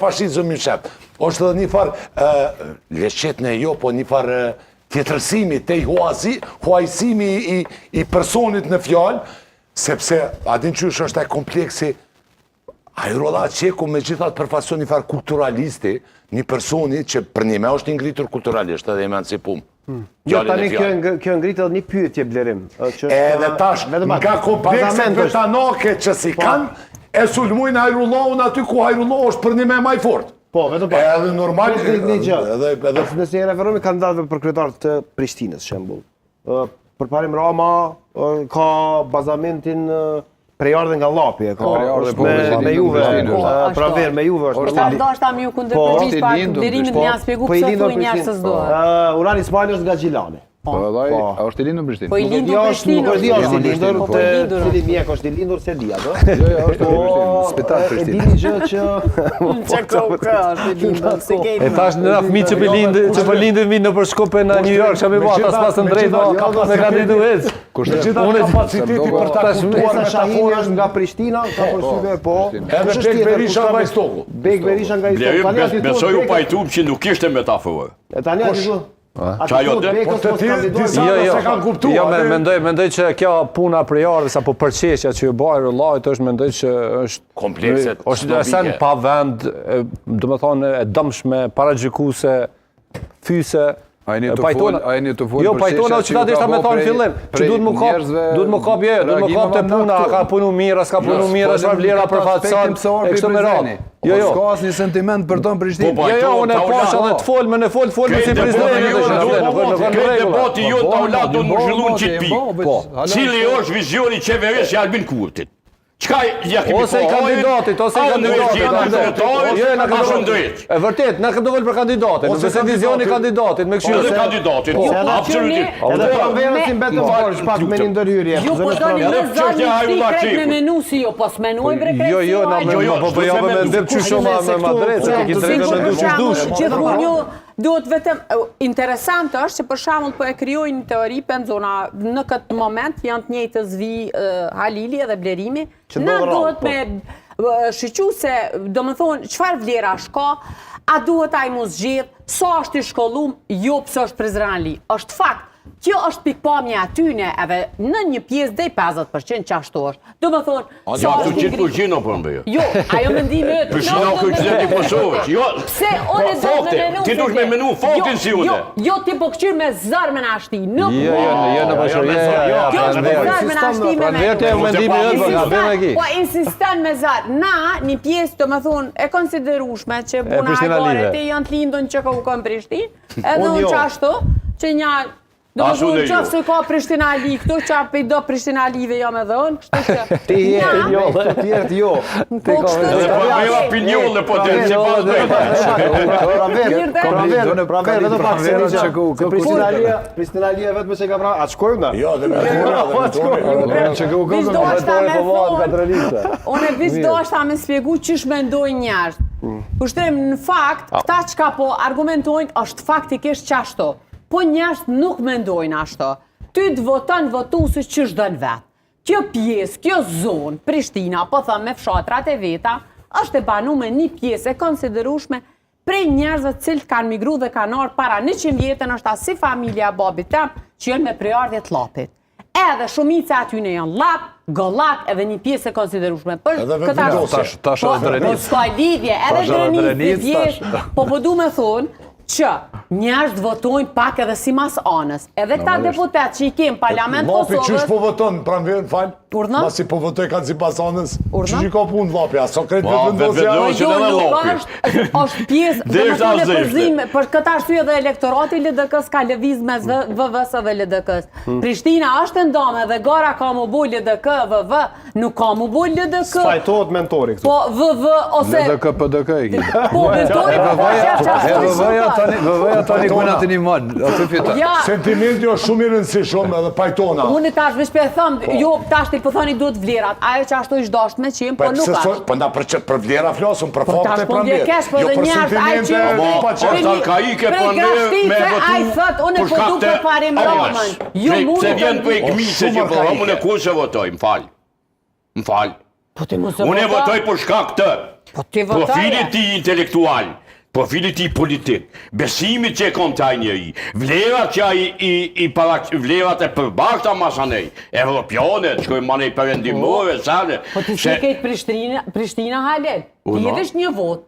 fashizëm i shep. Është edhe një farë leqet në jo, po një farë tjetërsimi, te huajsimi i personit në fjalë, sepse adin qysh është e kompleksi, Ajrolla Qeku me gjithat përfason një farë kulturalisti, një personi që për një me është ngritur kulturalisht edhe emancipum. Jo, tani kjo ngritë edhe një pyetje Blerim. Edhe tash, nga komplekset vetanake që si kanë, e sulmujnë Ajrullahun aty ku Ajrullahu është për një me maj fort. Po, vetëm pa. Edhe normal... Nëse një referomi kandidatëve për kryetar të Prishtinës, shembull. Përparim Rama ka bazamentin prejardhe nga Llapi, me Juve, praver me Juve është. Shta ndoshta më ju kundërpërgjigj pa Blerimin më janë shpjegu pse thuaj njerëz se s'do. Urani Ismaili është nga Gjilani. Po, a është i lindur në Prishtinë? Po i lindur në Prishtinë. Nuk është i lindur, cili mjek është i lindur se di ato. Jo, është në Prishtinë, spital E Prishtinë. dini gjë që... është i lindur, se kejtë. E thash në fëmijë që po lindin vinë nëpër Shkupe në New York, çfarë bëj ata s'pas të drejtë me kandidu ec. Unë kapaciteti për ta kuptuar Shahini është nga Prishtina, ka përsyve po. Edhe Bek Berisha nga Istoku. Bek Berisha nga Istoku. Besoj u pajtum që nuk ishte metaforë. Tani aty Po të tjerë disa se kanë kuptuar. Jo, mendoj që kjo puna prejardhës apo përqeshja që ju bëjë Ajrullahit është mendoj që është komplekset është sen pa vend, do të thonë e dëmshme, paragjykuse, fyse. Jo, pajtona që ta deshta me thonë fillim, që duhet më kap të puna, a ka punu mirë, a s'ka punu mirë, a s'ka vlera për fatësan, e kështu me radhë. Jo, s'ka asnjë sentiment për tonë Prishtinë. Jo, unë e pasha dhe të folë me si presidenti. Këtë debati jo të aulat do më zhëllun qitë pi. Cili është vizioni qeverisë i Albin Kurtit? Qka ja kemi ose i kandidatit. E vërtet, na këtë dovol për kandidatit, nuk se vizioni kandidatit, me kështu. Edhe kandidatit, absolutisht. Edhe pranverës si mbetëm farë shpak me një ndërhyrje. Ju po doni me zani fikret me menu si jo, pas menuaj brekret. Po me ndim që shumë me madret, se ki drejtë me ndu që shdush. Gjithmonë duhet vetëm, interesant është që për shembull po e krijojnë teori penzona në këtë moment janë të njëjtë Zvi, Halili edhe Blerimi. Na duhet me shiqu se, do më thonë, qëfar vlera shka, a duhet a i mu zgjedh, sa është i shkollum, jo pësë është prezrenali. Është fakt, kjo është pikpamje atyne, edhe në një pjesë dhe 50% që ashtu është. Do më thonë, sa është i ngritë. Jo, ajo me ndime... Prishtina o këtë i Kosovës. Pse, one do me menu... Ti dush me menu faktin si une. Jo, ti po këqyrë me zërë me nashti. Jo, në bashkërje. Kjo është me zërë me nashti me menu. Po insistan me zërë. Na, një pjesë, do më thonë, e konsiderushme që buna e gore ti janë të lindon që ka u kënë Prishtinë, edhe unë që ashtu, që një do më thonë qëfë se ka Prishtina Ali, këto që apë i do Prishtina Alive jam edhe unë, kështu që... Ti jo, të tjertë jo. Edhe po meva pinjolle po të që pas Praver, vetë pak se një që Prishtina Ali e vetë me që ka pra, atë shkojmë da? Jo, dhe me Unë e vizë do është ta me spjegu qysh me ndojnë njerës. Kushtem në fakt, këta që ka po argumentojnë është faktikisht qashto. Po njerës nuk mendojnë ashtu. Ty të voton votuesi që shdën vetë. Kjo pjesë, kjo zonë, Prishtina, po thëmë me fshatrat e veta, është e banu me një pjesë e konsiderushme prej njerëzve cilë kanë migru dhe kanë orë para 100 vjetën është asi familja babit tem që jënë me prejardhje të Llapit. Edhe shumica atyne janë Llap, Gollak edhe një pjesë e konsiderushme. Tash edhe Drenica. Po s'ka lidhje, edhe Drenica, po du me thonë, që njerëz të votojnë pak edhe si mas anës. Edhe këta deputet që i kemë parlament Kosovës... Lapi qysh po voton, pranverën, falë? Urna? Masi po votoj kanë si pas anës. Urna? Qysh i ka punë Lapi, a so kretë vetëvendosja? është pjesë, dhe më tonë e përzime, për këtë arsye dhe elektorati LDK-s ka lëviz mes VV-s dhe LDK-s. Prishtina është ndame dhe gara ka mu bu LDK, VV, nuk ka mu bu LDK. Sfajtohet mentori këtu. Po VV ose... LDK, PDK e ki. Po mentori VV-ja tani kuna të një manë, atë fita. Sentimenti është shumë i rëndësishëm edhe pajtona. Unë tash me shpe thëmë, jo tash të pëthoni duhet vlerat, ajo që ashtu ishtë dasht me qimë, po nuk ashtë. Po nda për vlera flasëm, për fakte për vlerë. Jo për sentimenti. A i thët, unë e po duke parim ramën. Se vjen për e këmise që po, unë e ku se votoj, më falj. Unë e votoj për shkak të. profilit ti intelektual, profilit ti politik, besimit që e kom të njëri, vlerat që vlerat e përbashkëta masanej, evropiane, që kojë manej përendimore, sane. Po të shikejt Prishtina Halel, ti jedesh një vot.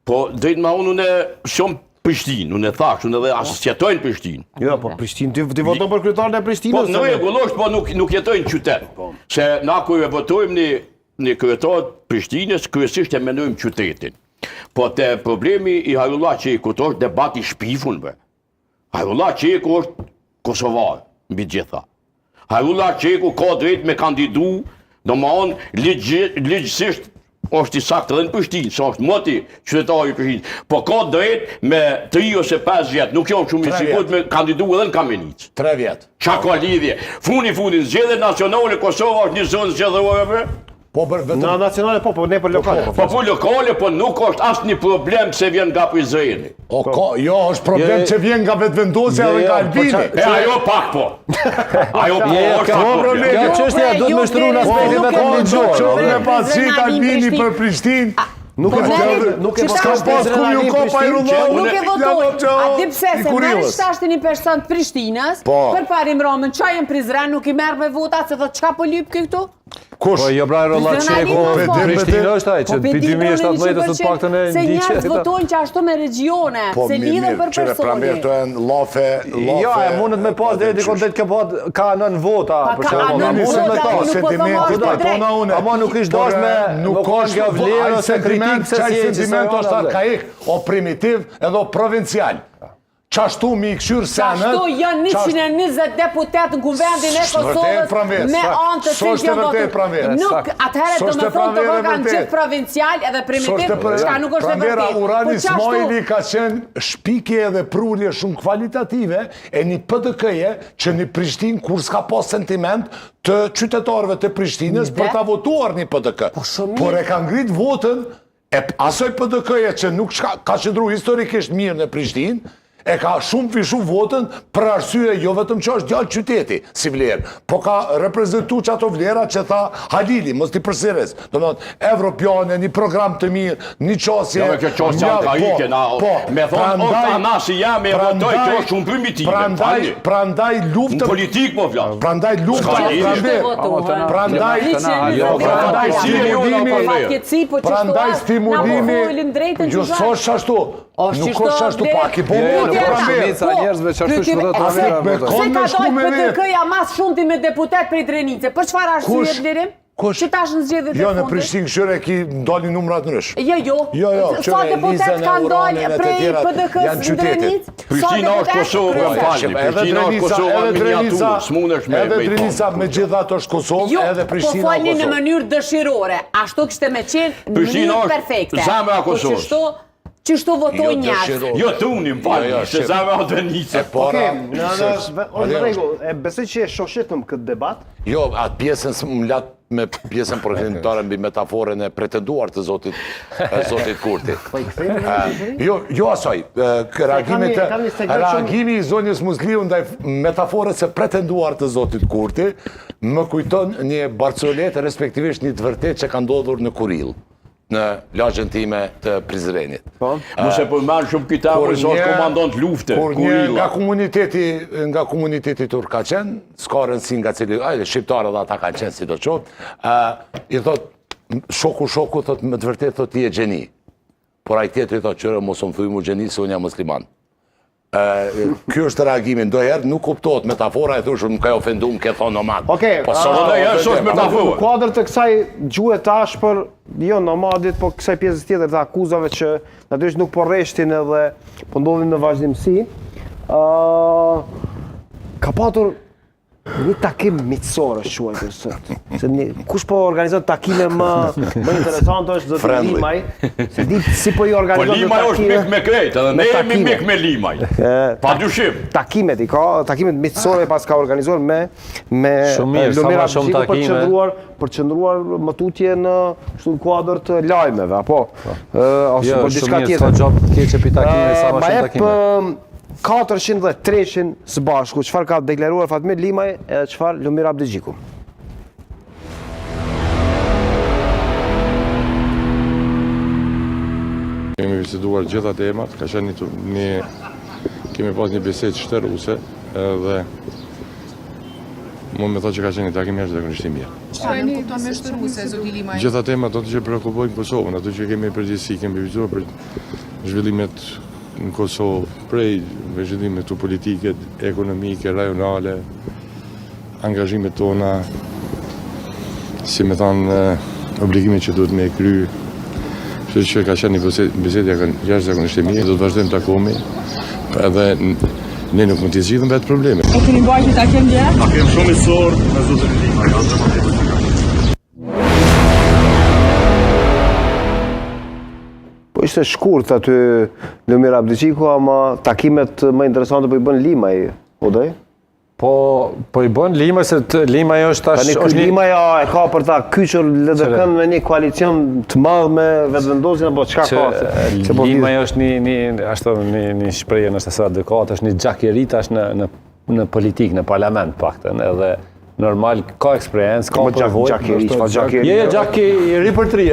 Po, drejt ma unë e shumë Prishtinë, unë e thash, unë edhe asosjetojnë Prishtinë. Jo, po Prishtinë, ti voton për kryetarën e Prishtinës? Po, në regulosht, po nuk jetojnë qytet. Se na kur e votojmë një kryetar Prishtinës, kryesisht e menojmë qytetin. Po te problemi i Harullah Qeku është debat i shpifunve. Harullah Qeku është Kosovar, mbi gjitha. Harullah Qeku ka drejt me kandidu, do ma onë ligjësisht është i saktë edhe në Prishtinë, se është moti qytetari i Prishtinës. Po ka drejt me 3 ose 5 vjetë, nuk jam shumë i sigurt me kandidu edhe në Kamenicë. 3 vjetë. Qa ka lidhje? Fundin, zgjedhje nacionale Kosova është një zonë zgjedhërore. Po për vetëm... Në nacionale po, ne për lokale. Po për lokale, po nuk është asë një problem se vjen nga Prizreni. Jo, është problem që vjen nga vetëvendosja dhe nga Albini. E ajo pak po. Ajo po është problem. Kjo çështja duhet me shtru në aspektin vetëm ligjor. Me pasqit Albini për Prishtinë, Nuk e s'ka pas ku ju kopa i rullon. Nuk e votoj. A di pse se merr 71 person të Prishtinës, për parim Romën, qa jenë Prizren, nuk i merr me votat, se thot çka po lyp këtu? Po jo bra Rolla Qeku, Prishtinë është ai, që pi 2017 ose të paktën e se njerëz votojnë që ashtu me regione, se lidhen për personi. Pramir të janë lafe. Jo, e mundet me pas deri dikon det ka 9 vota, për shembull, mundet me pas sentimentet patona unë. Ama nuk ish dashme, nuk ka nga vlerë ose kritik se si sentiment është arkaik, o primitiv edhe o provincial. Qashtu mi i këshyrë senët... Qashtu janë 120 deputet në kuvendin e Kosovës me anë të cilë votu. Nuk, atëherë do me thonë të kanë gjithë provincial edhe primitiv, qka nuk është e vërtet. Urani Smajli ka qenë shpikje edhe prurje shumë kvalitative e një PDK-je që një Prishtinë kur s'ka pas sentiment të qytetarëve të Prishtinës për ta votuar një PDK. Por e ka ngrit votën e asoj PDK-je që nuk ka qëndru historikisht mirë në Prishtinë, e ka shumë fishu votën për arsye jo vetëm që është gjallë qyteti si vlerë, po ka reprezentu që ato vlera që tha Halili, mos t'i përsires. Do më thotë, evropiane, një program të mirë, një qasje... Jo, me kjo qasje arkaike, me thonë, o ta nasi jam e votoj, kjo është shumë primitive. Prandaj luftë... Në politik po vlasë. Prandaj luftë... Prandaj stimulimi... Jo, so shashtu. Nuk është shashtu pak i pomonë. Shumica njerëzve që ashtu shpëtot të vlerë. Se ka dojtë PDK-ja mas shumëti me deputet për i Drenice, për çfarë arsye Blerim? Që tash në zgjedhjet e fundit? Jo, në Prishtinë këshyre ki ndalin numrat në rësh. Jo, sa deputet ka ndalë prej PDK-s në Drenice? Prishtina është Kosovë, më falni. Prishtina është Kosovë në miniaturë, s'mundesh me edhe Drenica me gjithat është Kosovë, edhe Prishtina po falni në mënyrë dëshirore. Ashtu kishte me qenë në mënyrë perfekte. Zemra Kosovës. Që shto votoj njerës. Jo të unë, më falni, se zame o Drenicë. Në regull, e besoj që e shoshetëm këtë debat? Jo, atë pjesën më latë me pjesën përkënditare mbi metaforën e pretenduar të Zotit Kurti. Jo asoj, reagimi i zonjës Musliu ndaj metaforës e pretenduar të Zotit Kurti më kujton një Barcolet, respektivisht një të vërtet që ka ndodhur në Kurill, në lagjën time të Prizrenit. Nëse përmanë shumë këta, për është komandant lufte, Kurilla. Nga komuniteti tur ka qenë, s'ka rëndësi nga cili, shqiptarë dhe ata ka qenë si do qovë, i thot, shoku, thot, më të vërtet, thot, ti e gjeni. Por a i tjetëri thot, qërë, mos më thuj mu gjeni, se unë jam musliman. Kjo është reagimin, doherë nuk kuptohet metafora, e thushë nuk ka ofendu më ke thonë nomad. Okej, në kuadrë të kësaj gjuhë të ashpër, jo nomadit, po kësaj pjesës tjetër të akuzave që natyrisht nuk po rreshtin edhe po ndodhin në vazhdimsi, ka patur një takim mitësor është quajtur sot. Kush po organizon takime më interesante është zoti Limaj, se di si po i organizon takime. Po Limaj është mik me krejt, edhe ne jemi mik me Limaj. Pa dyshim. Takimet i ka, takimet mitësore pas ka organizuar me Lumira Abdixhiku për qëndruar më tutje në kuadër të lajmeve, apo? Jo, shumë mirë, s'ka gjopë keqe për takime, sa ma shumë takime. 400 dhe 300 së bashku, qëfar ka deklaruar Fatmir Limaj edhe qëfar Lumira Abdixhiku. Kemi biseduar gjitha temat, ka qenë kemi pas një bisedë shtëruse dhe mu me thot që ka qenë një takim jashtëzakonisht i mirë. Çfarë e kupton me shtëruse, zoti Limaj? Gjitha temat ato që prekupojnë Kosovën, ato që kemi përgjithësi, kemi vizuar për zhvillimet në Kosovë, prej zhvillimet të politike, ekonomike, rajonale, angazhimet tona, si me thanë, obligimet që duhet me kry. Kështu që ka qenë një bisedë jashtëzakonisht e mirë, do të vazhdojmë takomi, edhe ne nuk mund t'i zgjidhim vetë probleme. E keni bajtë takim dje? Takim shumë i sorë me zotin Limaj. Po ishte shkurt aty Lumir Abdiqiku, ama takimet më interesante po i bën Limaj, Odej? Po i bën Limaj, se Limaj është tash... Limaj e ka për ta kyçur LDK-n me një koalicion të madh me vetëvendosjen, apo çka ka? Limaj është një shprehje nëse sa adekuate, është një xhakeri tash në politikë, në parlament paktën, edhe normal ka eksperiencë, ka përvojë. Gjaki i ri për tri.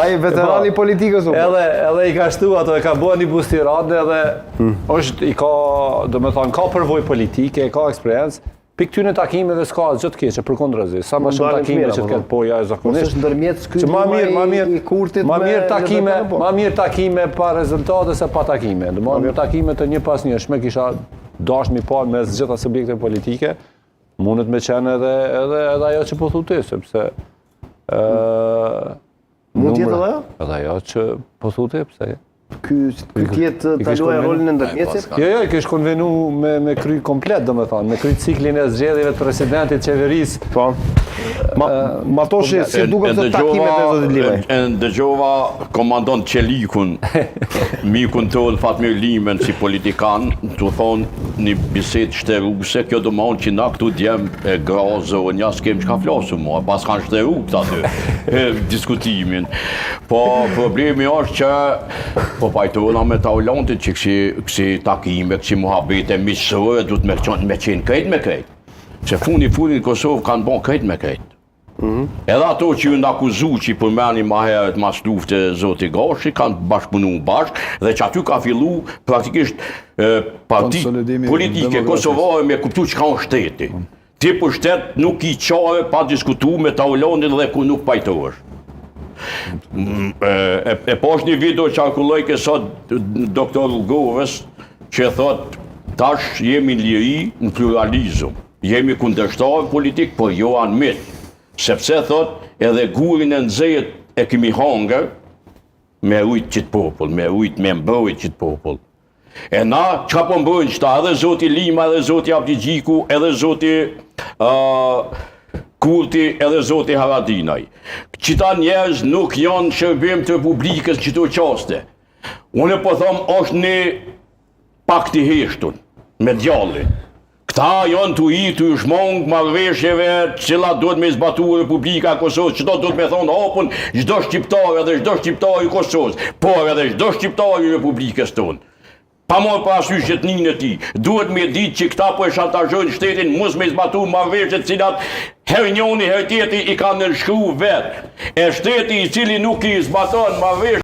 Ai veteran i politikës. Edhe i ka shtu ato, e ka bua një bustirade edhe është i ka, do me thonë, ka përvojë politike, ka eksperiencë. Për këtyne takime dhe s'ka gjë të keqe, përkundrazi. Sa më shumë takime që të ketë poja e zakonisht. Ma mirë takime pa rezultate se pa takime. Më takime të një pas një shme kisha dash mi pa me gjitha subjekte politike, mundet me qenë edhe ajo që po thuti, sepse... Mund tjetë edhe ajo? Edhe ajo që po thuti, pse... Ky tjetë të luaj rolin e ndërmjetësit? Jo, i kish konvenu me kry komplet, do me thonë, me kry ciklin e zgjedhjeve të presidentit qeverisë. Ma toshi si duke të takimet e zotit Limaj. Ndëgjova komandant Qelikun, mikun tonë Fatmir Limen si politikan, të thonë një bisedë shteruse, kjo do më onë që na këtu djem e grazë o nja s'kem që ka flasë mua, pas kanë shteru këta të diskutimin. Po problemi është që po pajtona me taulantit që kësi takime, kësi muhabete misore, du të me qenë krejt me krejt. Se funin në Kosovë kanë bon krejt me krejt. Edhe ato që ju në akuzu që i përmeni ma herët mas lufte zoti Gashi, kanë bashkëpunu dhe që aty ka fillu praktikisht parti politike kosovare me kuptu që ka në shteti. Ti për shtet nuk i qare pa diskutu me taulantit dhe ku nuk pajtohesh. E posh një video që arkulloj kësot doktor Govës që thot tash jemi në liri në pluralizm, jemi kundërshtarë politik, por jo anë mit, sepse thot edhe gurin e nëzejt e kemi hangër me rujt qitë popull, me rujt me mbrojt qitë popull. E na, që po mbrojnë qëta, edhe zoti Lima, edhe zoti Abdiqiku, edhe zoti Kurti, edhe zoti Haradinaj. Qita njerëz nuk janë shërbim të Republikës në qito qaste. Unë po thom, është një pakt i heshtun, me djallin. Këta janë të i të shmong marrëveshjeve cila duhet me zbatu Republika Kosovës, qëto duhet me thonë hapun gjdo shqiptar edhe gjdo shqiptar i Kosovës, por edhe gjdo shqiptar i Republikës tonë. Pa morë parasysh jetnin e ti, duhet me ditë që këta po e shantajojnë shtetin, mos me zbatu marrëveshjet cilat her njoni her tjeti i ka nënshkru vetë. E shteti i cili nuk i zbaton marrëveshjet